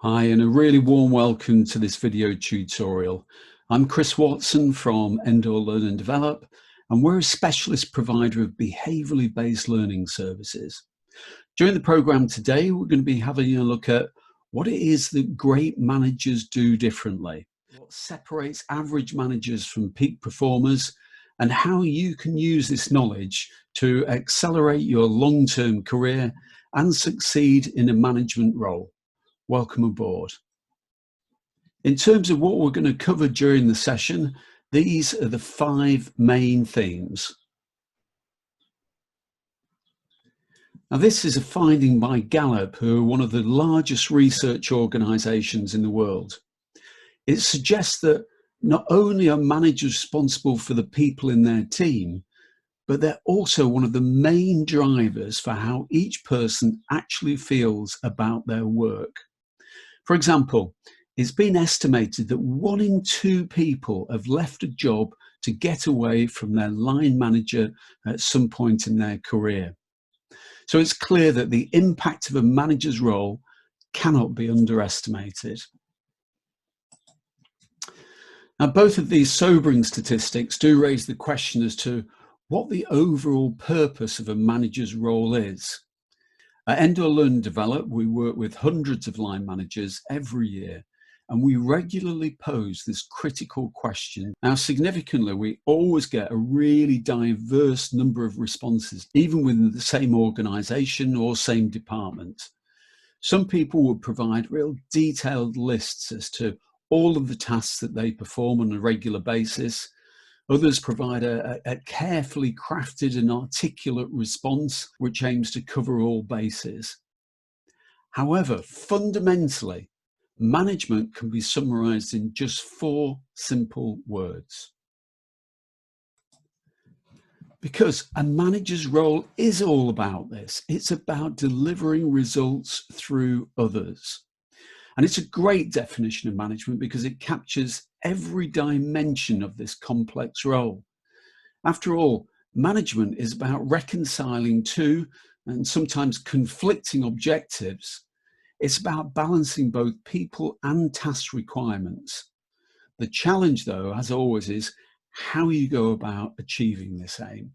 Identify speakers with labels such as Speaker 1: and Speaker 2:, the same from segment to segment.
Speaker 1: Hi, and a really warm welcome to this video tutorial. I'm Chris Watson from Endor Learn and Develop, and we're a specialist provider of behaviourally based learning services. During the programme today, we're going to be having a look at what it is that great managers do differently, what separates average managers from peak performers, and how you can use this knowledge to accelerate your long-term career and succeed in a management role. Welcome aboard. In terms of what we're going to cover during the session, these are the 5 main themes. Now, this is a finding by Gallup, who are one of the largest research organisations in the world. It suggests that not only are managers responsible for the people in their team, but they're also one of the main drivers for how each person actually feels about their work. For example, it's been estimated that 1 in 2 people have left a job to get away from their line manager at some point in their career. So it's clear that the impact of a manager's role cannot be underestimated. Now, both of these sobering statistics do raise the question as to what the overall purpose of a manager's role is. At Endor Learn and Develop, we work with hundreds of line managers every year, and we regularly pose this critical question. Now, significantly, we always get a really diverse number of responses, even within the same organisation or same department. Some people would provide real detailed lists as to all of the tasks that they perform on a regular basis. Others provide a carefully crafted and articulate response which aims to cover all bases. However, fundamentally, management can be summarized in just 4 simple words. Because a manager's role is all about this. It's about delivering results through others. And it's a great definition of management because it captures every dimension of this complex role. After all, management is about reconciling 2 and sometimes conflicting objectives. It's about balancing both people and task requirements. The challenge, though, as always, is how you go about achieving this aim.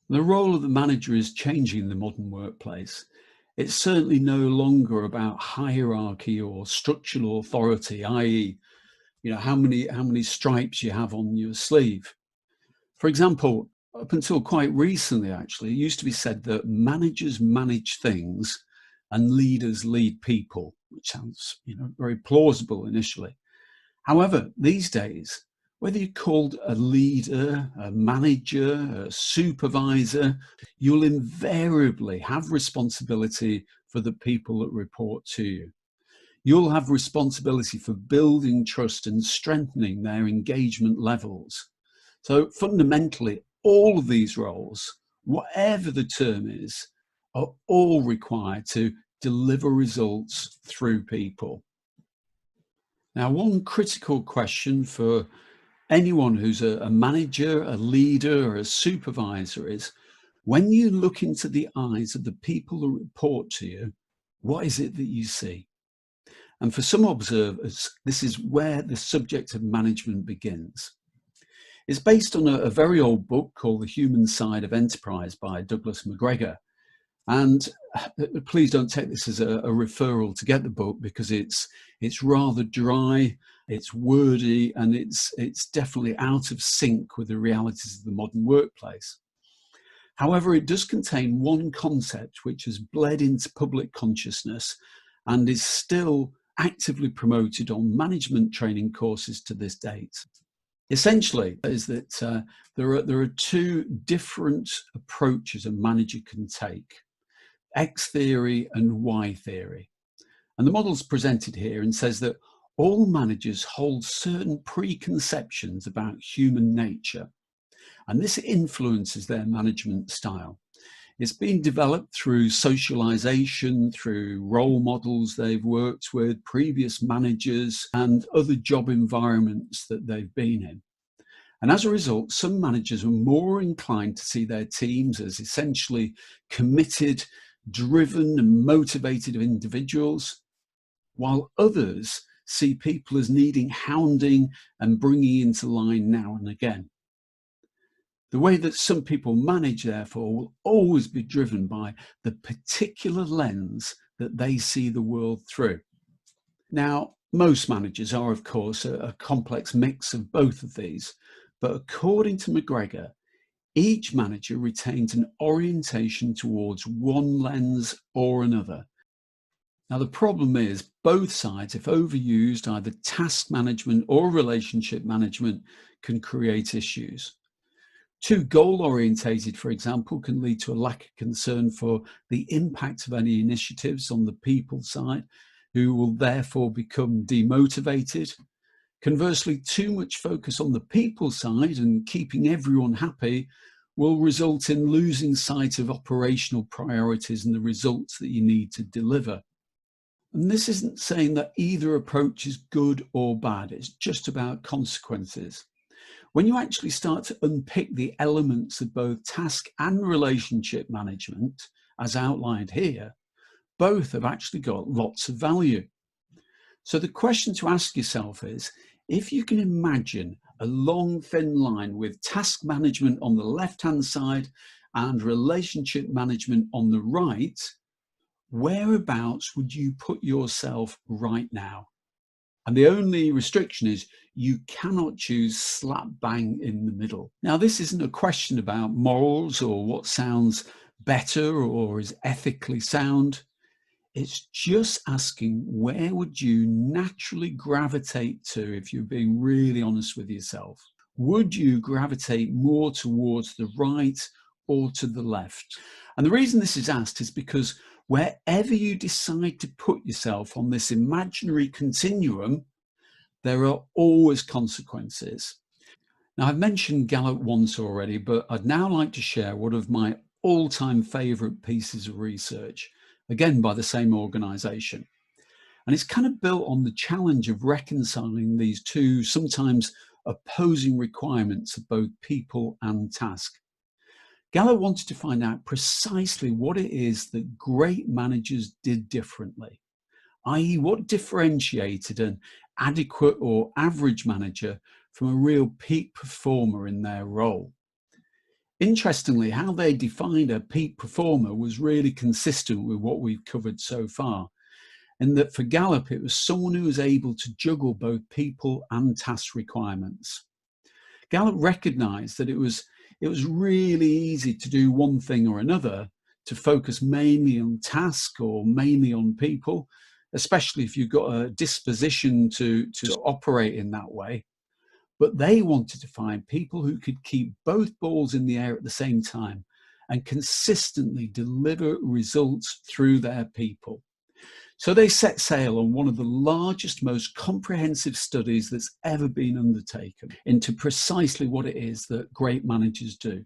Speaker 1: The role of the manager is changing in the modern workplace. It's certainly no longer about hierarchy or structural authority, i.e., how many stripes you have on your sleeve. For example, up until quite recently, actually, it used to be said that managers manage things and leaders lead people, which sounds very plausible initially. However, these days, whether you're called a leader, a manager, a supervisor, you'll invariably have responsibility for the people that report to you. You'll have responsibility for building trust and strengthening their engagement levels. So fundamentally, all of these roles, whatever the term is, are all required to deliver results through people. Now, one critical question for anyone who's a manager, a leader, or a supervisor is, when you look into the eyes of the people who report to you, what is it that you see? And for some observers, this is where the subject of management begins. It's based on a very old book called The Human Side of Enterprise by Douglas McGregor. And please don't take this as a referral to get the book, because it's rather dry, it's wordy, and it's definitely out of sync with the realities of the modern workplace. However, it does contain one concept which has bled into public consciousness and is still actively promoted on management training courses to this date. Essentially, is that there are 2 different approaches a manager can take: X theory and Y theory. And the model's presented here and says that all managers hold certain preconceptions about human nature, and this influences their management style. It's been developed through socialization, through role models they've worked with, previous managers, and other job environments that they've been in. And as a result, some managers are more inclined to see their teams as essentially committed, driven, and motivated individuals, while others see people as needing hounding and bringing into line now and again. The way that some people manage, therefore, will always be driven by the particular lens that they see the world through. Now, most managers are, of course, a complex mix of both of these, but according to McGregor, each manager retains an orientation towards one lens or another. Now, the problem is both sides, if overused, either task management or relationship management, can create issues. Too goal-orientated, for example, can lead to a lack of concern for the impact of any initiatives on the people side, who will therefore become demotivated. Conversely, too much focus on the people side and keeping everyone happy will result in losing sight of operational priorities and the results that you need to deliver. And this isn't saying that either approach is good or bad, it's just about consequences. When you actually start to unpick the elements of both task and relationship management, as outlined here, both have actually got lots of value. So the question to ask yourself is, if you can imagine a long, thin line with task management on the left-hand side and relationship management on the right, whereabouts would you put yourself right now? And the only restriction is you cannot choose slap bang in the middle. Now, this isn't a question about morals or what sounds better or is ethically sound. It's just asking, where would you naturally gravitate to if you're being really honest with yourself? Would you gravitate more towards the right or to the left? And the reason this is asked is because wherever you decide to put yourself on this imaginary continuum, there are always consequences. Now, I've mentioned Gallup once already, but I'd now like to share one of my all-time favorite pieces of research, again by the same organization. And it's kind of built on the challenge of reconciling these two sometimes opposing requirements of both people and task. Gallup wanted to find out precisely what it is that great managers did differently, i.e. what differentiated an adequate or average manager from a real peak performer in their role. Interestingly, how they defined a peak performer was really consistent with what we've covered so far, in that for Gallup, it was someone who was able to juggle both people and task requirements. Gallup recognized that it was really easy to do one thing or another, to focus mainly on task or mainly on people, especially if you've got a disposition to operate in that way. But they wanted to find people who could keep both balls in the air at the same time and consistently deliver results through their people. So they set sail on one of the largest, most comprehensive studies that's ever been undertaken into precisely what it is that great managers do.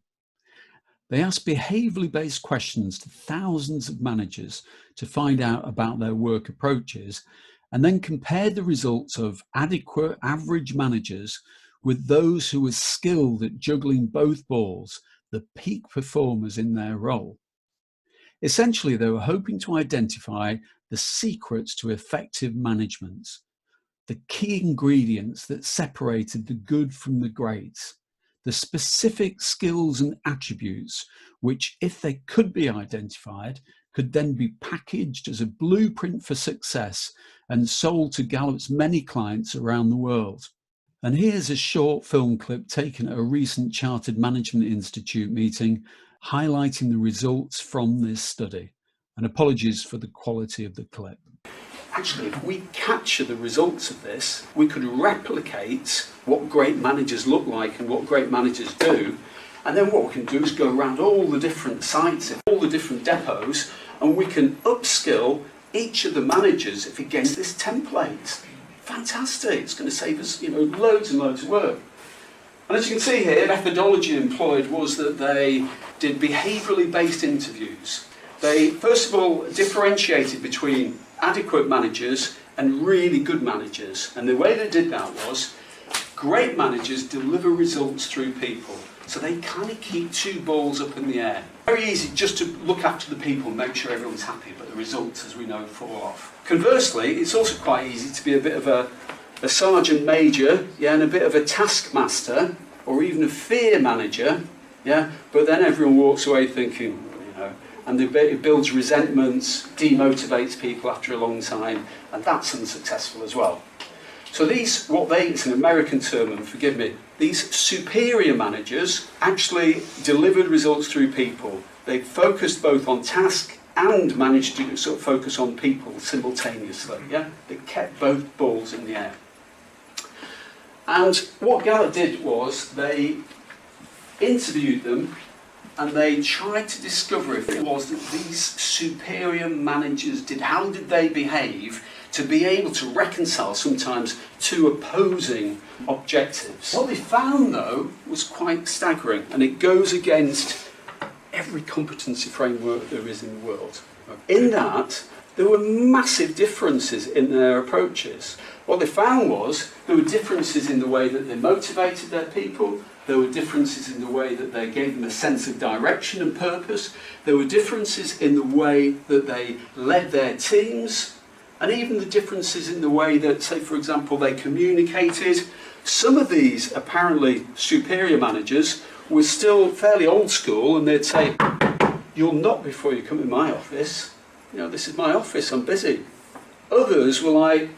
Speaker 1: They asked behaviorally based questions to thousands of managers to find out about their work approaches, and then compared the results of adequate average managers with those who were skilled at juggling both balls, the peak performers in their role. Essentially, they were hoping to identify the secrets to effective management, the key ingredients that separated the good from the great, the specific skills and attributes which, if they could be identified, could then be packaged as a blueprint for success and sold to Gallup's many clients around the world. And here's a short film clip taken at a recent Chartered Management Institute meeting highlighting the results from this study. And apologies for the quality of the clip. Actually, if we capture the results of this, we could replicate what great managers look like and what great managers do. And then what we can do is go around all the different sites, all the different depots, and we can upskill each of the managers if it gets this template. Fantastic, it's going to save us, loads and loads of work. And as you can see here, the methodology employed was that they did behaviourally based interviews. They, first of all, differentiated between adequate managers and really good managers. And the way they did that was, great managers deliver results through people. So they kind of keep two balls up in the air. Very easy just to look after the people and make sure everyone's happy, but the results, as we know, fall off. Conversely, it's also quite easy to be a bit of a sergeant major, yeah, and a bit of a taskmaster, or even a fear manager, yeah, but then everyone walks away thinking, you know, and it builds resentments, demotivates people after a long time, and that's unsuccessful as well. So these, it's an American term, and forgive me, these superior managers actually delivered results through people. They focused both on task and managed to sort of focus on people simultaneously. Yeah, they kept both balls in the air. And what Gallup did was they interviewed them and they tried to discover if it was that these superior managers did, how did they behave to be able to reconcile sometimes two opposing objectives. What they found, though, was quite staggering, and it goes against every competency framework there is in the world. In that, there were massive differences in their approaches. What they found was there were differences in the way that they motivated their people. There were differences in the way that they gave them a sense of direction and purpose. There were differences in the way that they led their teams, and even the differences in the way that, say, for example, they communicated. Some of these apparently superior managers were still fairly old school, and they'd say, "You'll knock before you come in my office. You know, this is my office, I'm busy." Others were like,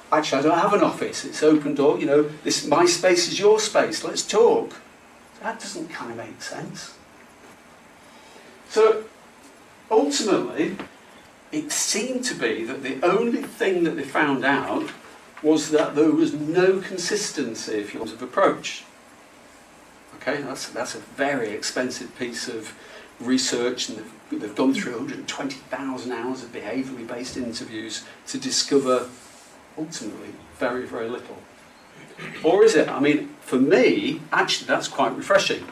Speaker 1: "Actually, I don't have an office, it's open door, you know, my space is your space, let's talk." That doesn't kind of make sense. So, ultimately, it seemed to be that the only thing that they found out was that there was no consistency, if you want, of approach. Okay, that's a very expensive piece of research, and they've gone through 120,000 hours of behaviourally based interviews to discover, ultimately, very, very little. Or is it? I mean, for me, actually, that's quite refreshing.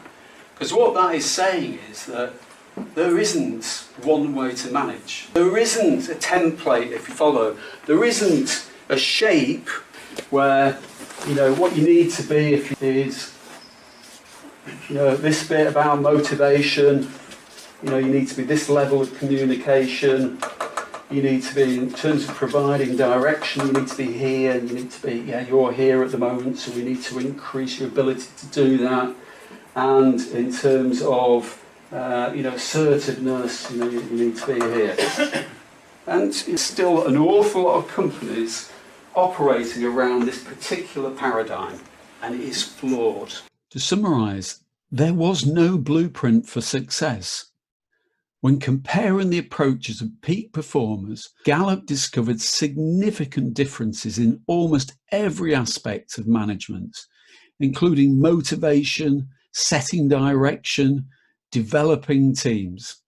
Speaker 1: Because what that is saying is that there isn't one way to manage. There isn't a template, if you follow. There isn't a shape where, you know, what you need to be is, you know, this bit about motivation, you know, you need to be this level of communication, you need to be, in terms of providing direction, you need to be here, and you need to be, yeah, you're here at the moment, so we need to increase your ability to do that. And in terms of you know, assertiveness, you know, you need to be here. And it's still an awful lot of companies operating around this particular paradigm, and it is flawed. To summarise, there was no blueprint for success. When comparing the approaches of peak performers, Gallup discovered significant differences in almost every aspect of management, including motivation, setting direction, developing teams.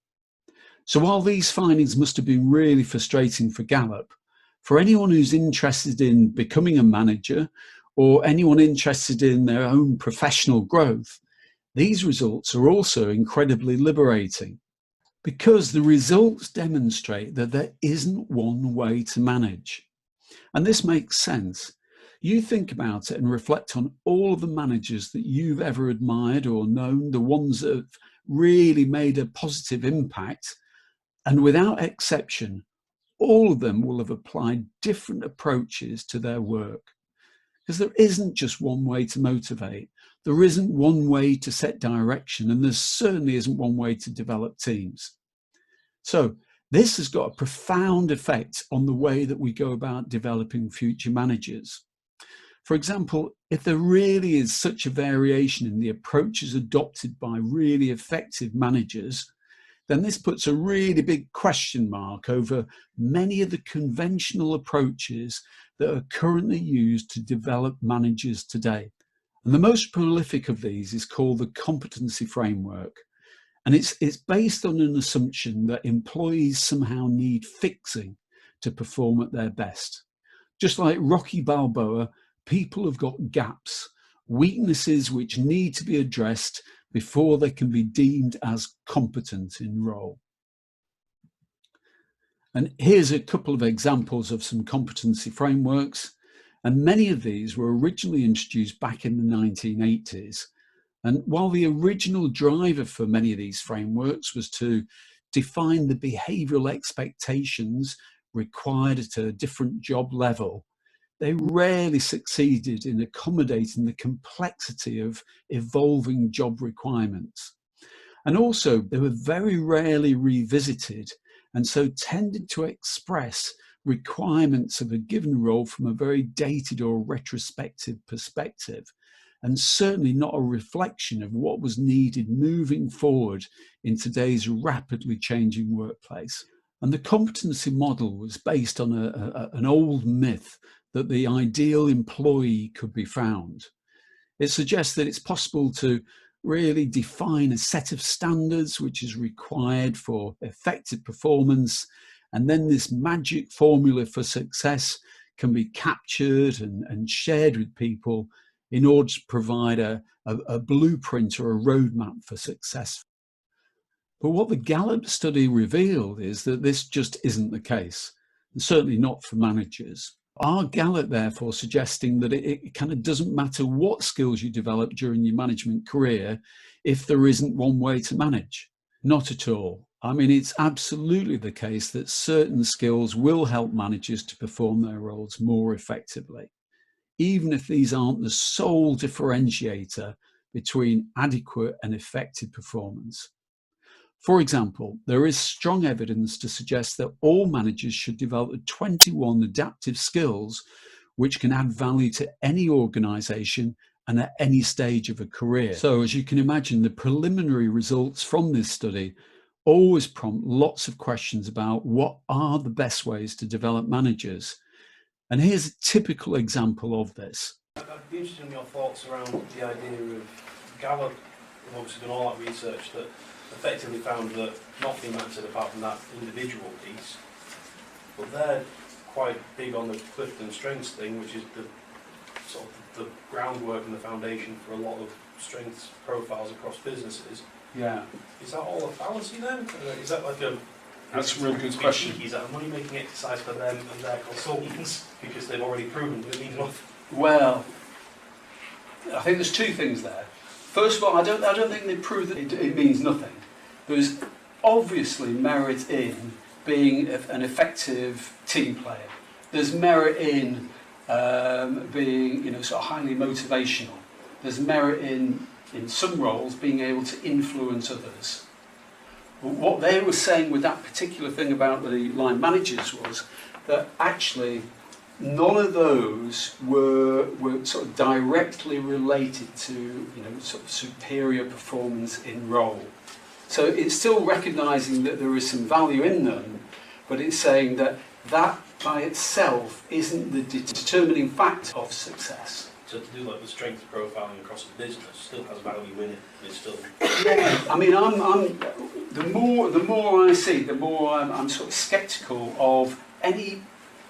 Speaker 1: So while these findings must have been really frustrating for Gallup, for anyone who's interested in becoming a manager or anyone interested in their own professional growth, these results are also incredibly liberating, because the results demonstrate that there isn't one way to manage. And this makes sense. You think about it and reflect on all of the managers that you've ever admired or known, the ones that have really made a positive impact, and without exception, all of them will have applied different approaches to their work. Because there isn't just one way to motivate, there isn't one way to set direction, and there certainly isn't one way to develop teams. So this has got a profound effect on the way that we go about developing future managers. For example, if there really is such a variation in the approaches adopted by really effective managers, then this puts a really big question mark over many of the conventional approaches that are currently used to develop managers today. And the most prolific of these is called the Competency framework. And it's based on an assumption that employees somehow need fixing to perform at their best. Just like Rocky Balboa, people have got gaps, weaknesses which need to be addressed before they can be deemed as competent in role. And here's a couple of examples of some competency frameworks. And many of these were originally introduced back in the 1980s. And while the original driver for many of these frameworks was to define the behavioral expectations required at a different job level, they rarely succeeded in accommodating the complexity of evolving job requirements. And also, they were very rarely revisited, and so tended to express requirements of a given role from a very dated or retrospective perspective, and certainly not a reflection of what was needed moving forward in today's rapidly changing workplace. And the competency model was based on an old myth that the ideal employee could be found. It suggests that it's possible to really define a set of standards which is required for effective performance, and then this magic formula for success can be captured and shared with people in order to provide a blueprint or a roadmap for success. But what the Gallup study revealed is that this just isn't the case, and certainly not for managers. Our Gallup, therefore, suggesting that it kind of doesn't matter what skills you develop during your management career if there isn't one way to manage. Not at all. I mean, it's absolutely the case that certain skills will help managers to perform their roles more effectively, even if these aren't the sole differentiator between adequate and effective performance. For example, there is strong evidence to suggest that all managers should develop 21 adaptive skills which can add value to any organisation and at any stage of a career. So, as you can imagine, the preliminary results from this study always prompt lots of questions about what are the best ways to develop managers. And here's a typical example of this.
Speaker 2: I'd be interested in your thoughts around the idea of Gallup, have obviously done all that research that effectively found that nothing mattered apart from that individual piece, but they're quite big on the Clifton strengths thing, which is the sort of the groundwork and the foundation for a lot of strengths profiles across businesses.
Speaker 1: Yeah.
Speaker 2: Is that all a fallacy then? Is that like a...
Speaker 1: That's a really good question.
Speaker 2: Is that a money-making exercise for them and their consultants because they've already proven that it means nothing?
Speaker 3: Well, I think there's two things there. First of all, I don't think they prove that it means nothing. There's obviously merit in being an effective team player. There's merit in being, sort of highly motivational. There's merit in some roles being able to influence others. But what they were saying with that particular thing about the line managers was that actually none of those were sort of directly related to sort of superior performance in role. So it's still recognising that there is some value in them, but it's saying that by itself isn't the determining factor of success.
Speaker 2: So to do like the strength profiling across the business still has value in it. It's still...
Speaker 3: Yeah, I mean, the more I see, the more I'm sort of sceptical of any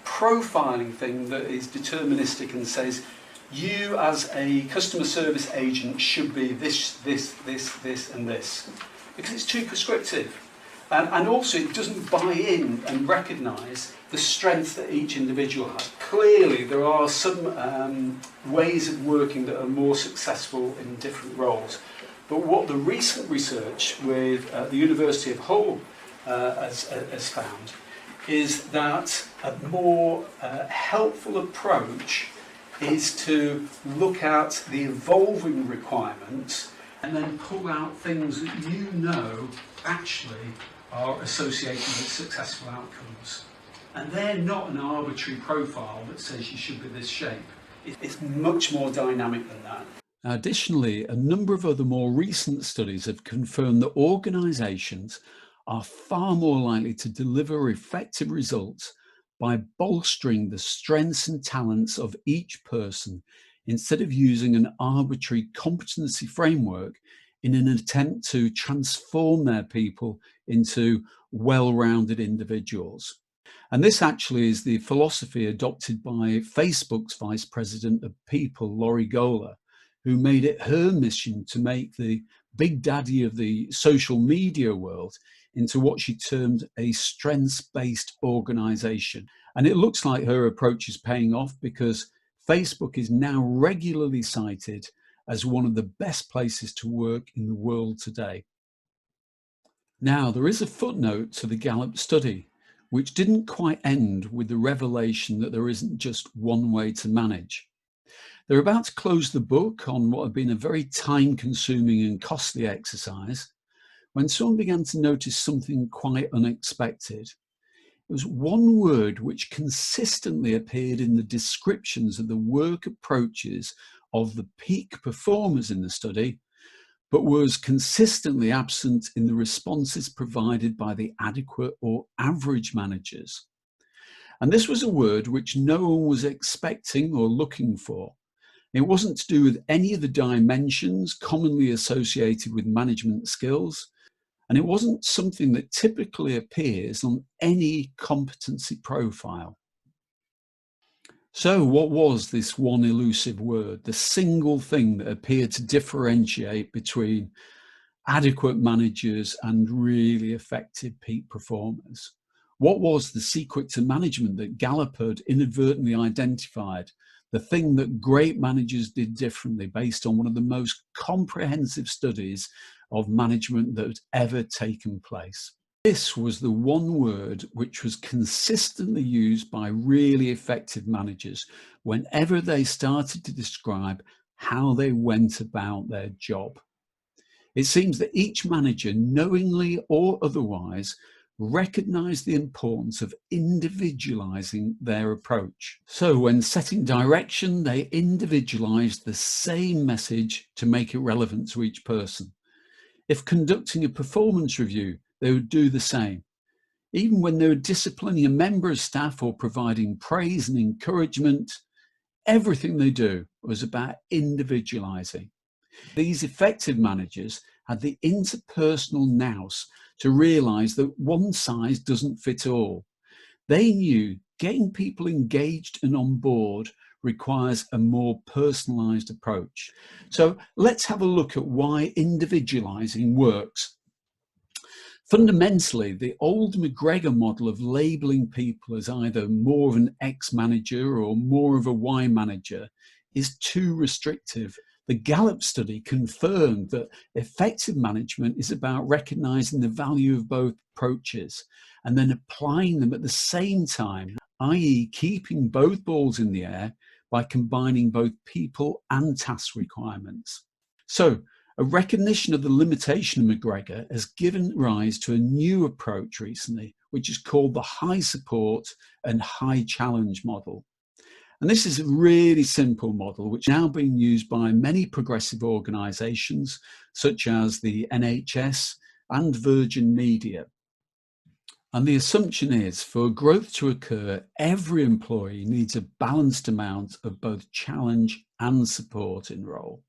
Speaker 3: profiling thing that is deterministic and says you as a customer service agent should be this and this, because it's too prescriptive, and also it doesn't buy in and recognise the strength that each individual has. Clearly there are some ways of working that are more successful in different roles, but what the recent research with the University of Hull has found is that a more helpful approach is to look at the evolving requirements and then pull out things that actually are associated with successful outcomes. And they're not an arbitrary profile that says you should be this shape. It's much more dynamic than that.
Speaker 1: Additionally, a number of other more recent studies have confirmed that organisations are far more likely to deliver effective results by bolstering the strengths and talents of each person instead of using an arbitrary competency framework in an attempt to transform their people into well-rounded individuals. And this actually is the philosophy adopted by Facebook's Vice President of People, Laurie Gola, who made it her mission to make the big daddy of the social media world into what she termed a strengths-based organization. And it looks like her approach is paying off, because Facebook is now regularly cited as one of the best places to work in the world today. Now, there is a footnote to the Gallup study, which didn't quite end with the revelation that there isn't just one way to manage. They're about to close the book on what had been a very time-consuming and costly exercise when someone began to notice something quite unexpected. It was one word which consistently appeared in the descriptions of the work approaches of the peak performers in the study, but was consistently absent in the responses provided by the adequate or average managers. And this was a word which no one was expecting or looking for. It wasn't to do with any of the dimensions commonly associated with management skills, and it wasn't something that typically appears on any competency profile. So what was this one elusive word, the single thing that appeared to differentiate between adequate managers and really effective peak performers? What was the secret to management that Gallup had inadvertently identified, the thing that great managers did differently based on one of the most comprehensive studies of management that had ever taken place? This was the one word which was consistently used by really effective managers whenever they started to describe how they went about their job. It seems that each manager, knowingly or otherwise, recognized the importance of individualizing their approach. So when setting direction, they individualized the same message to make it relevant to each person. If conducting a performance review, they would do the same. Even when they were disciplining a member of staff or providing praise and encouragement, everything they do was about individualizing. These effective managers had the interpersonal nous to realize that one size doesn't fit all. They knew getting people engaged and on board requires a more personalized approach. So let's have a look at why individualizing works. Fundamentally, the old McGregor model of labeling people as either more of an X manager or more of a Y manager is too restrictive. The Gallup study confirmed that effective management is about recognizing the value of both approaches and then applying them at the same time, i.e. keeping both balls in the air by combining both people and task requirements. So, a recognition of the limitation of McGregor has given rise to a new approach recently, which is called the high support and high challenge model. And this is a really simple model, which is now being used by many progressive organisations, such as the NHS and Virgin Media. And the assumption is, for growth to occur, every employee needs a balanced amount of both challenge and support in role.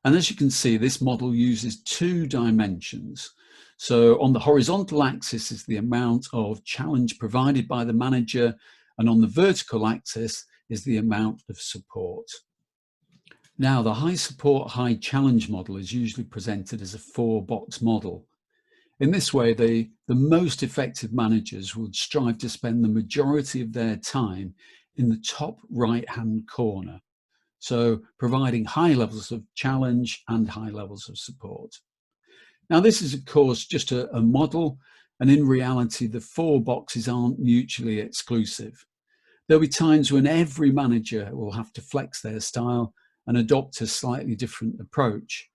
Speaker 1: And as you can see, this model uses two dimensions. So on the horizontal axis is the amount of challenge provided by the manager, and on the vertical axis is the amount of support. Now, the high support, high challenge model is usually presented as a four-box model. In this way, the most effective managers will strive to spend the majority of their time in the top right-hand corner. So providing high levels of challenge and high levels of support. Now, this is, of course, just a model, and in reality, the four boxes aren't mutually exclusive. There'll be times when every manager will have to flex their style and adopt a slightly different approach.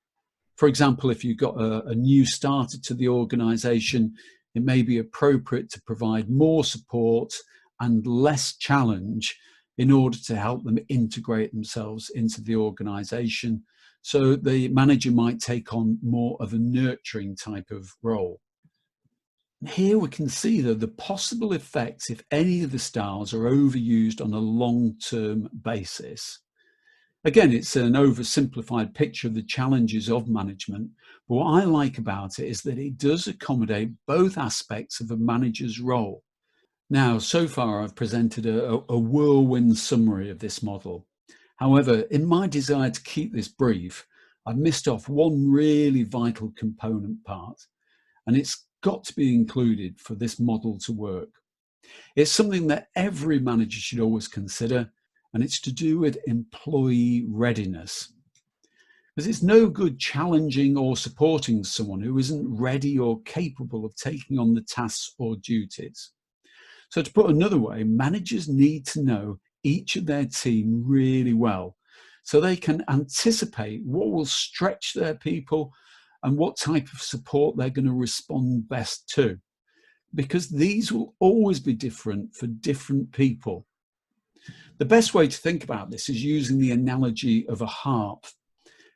Speaker 1: For example, if you've got a new starter to the organization, it may be appropriate to provide more support and less challenge in order to help them integrate themselves into the organization. So the manager might take on more of a nurturing type of role. Here we can see though the possible effects if any of the styles are overused on a long-term basis. Again, it's an oversimplified picture of the challenges of management, but what I like about it is that it does accommodate both aspects of a manager's role. Now, so far I've presented a whirlwind summary of this model. However, in my desire to keep this brief, I've missed off one really vital component part, and it's got to be included for this model to work. It's something that every manager should always consider, and it's to do with employee readiness. Because it's no good challenging or supporting someone who isn't ready or capable of taking on the tasks or duties. So to put another way, managers need to know each of their team really well so they can anticipate what will stretch their people and what type of support they're going to respond best to, because these will always be different for different people. The best way to think about this is using the analogy of a harp.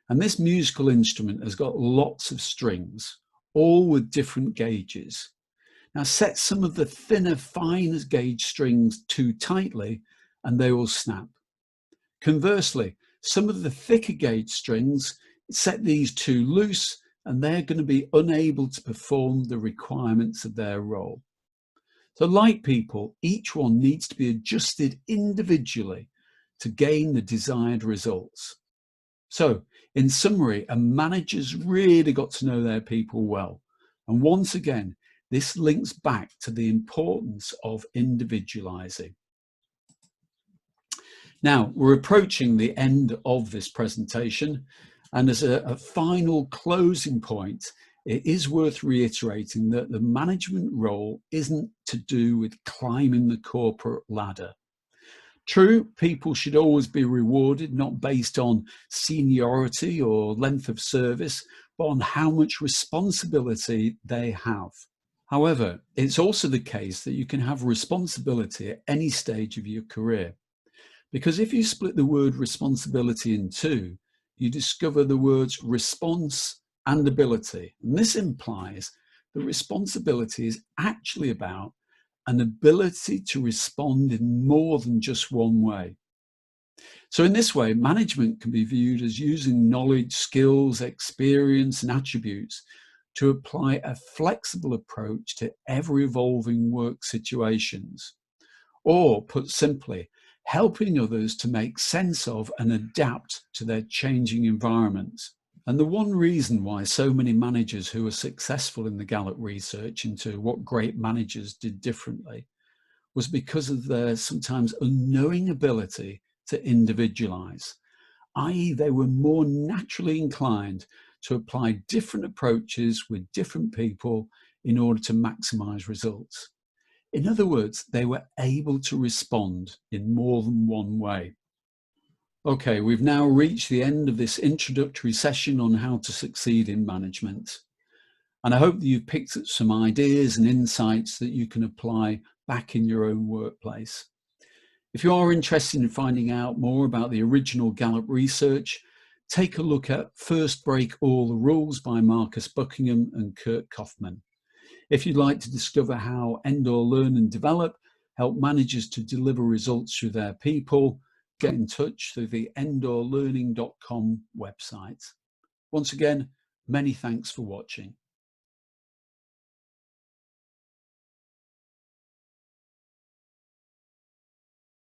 Speaker 1: And this musical instrument has got lots of strings, all with different gauges. Now set some of the thinner, finer gauge strings too tightly and they will snap. Conversely, some of the thicker gauge strings, set these too loose and they're going to be unable to perform the requirements of their role. So like people, each one needs to be adjusted individually to gain the desired results. So in summary, a manager's really got to know their people well. And once again, this links back to the importance of individualizing. Now, we're approaching the end of this presentation. And as a final closing point, it is worth reiterating that the management role isn't to do with climbing the corporate ladder. True, people should always be rewarded, not based on seniority or length of service, but on how much responsibility they have. However, it's also the case that you can have responsibility at any stage of your career. Because if you split the word responsibility in two, you discover the words response and ability. And this implies that responsibility is actually about an ability to respond in more than just one way. So in this way, management can be viewed as using knowledge, skills, experience, and attributes to apply a flexible approach to ever-evolving work situations. Or put simply, helping others to make sense of and adapt to their changing environments. And the one reason why so many managers who are successful in the Gallup research into what great managers did differently was because of their sometimes unknowing ability to individualize, i.e. they were more naturally inclined to apply different approaches with different people in order to maximize results. In other words, they were able to respond in more than one way. Okay, we've now reached the end of this introductory session on how to succeed in management. And I hope that you've picked up some ideas and insights that you can apply back in your own workplace. If you are interested in finding out more about the original Gallup research, take a look at First Break All the Rules by Marcus Buckingham and Kurt Kaufman. If you'd like to discover how Endor Learn and Develop help managers to deliver results through their people, get in touch through the endorlearning.com website. Once again, many thanks for watching.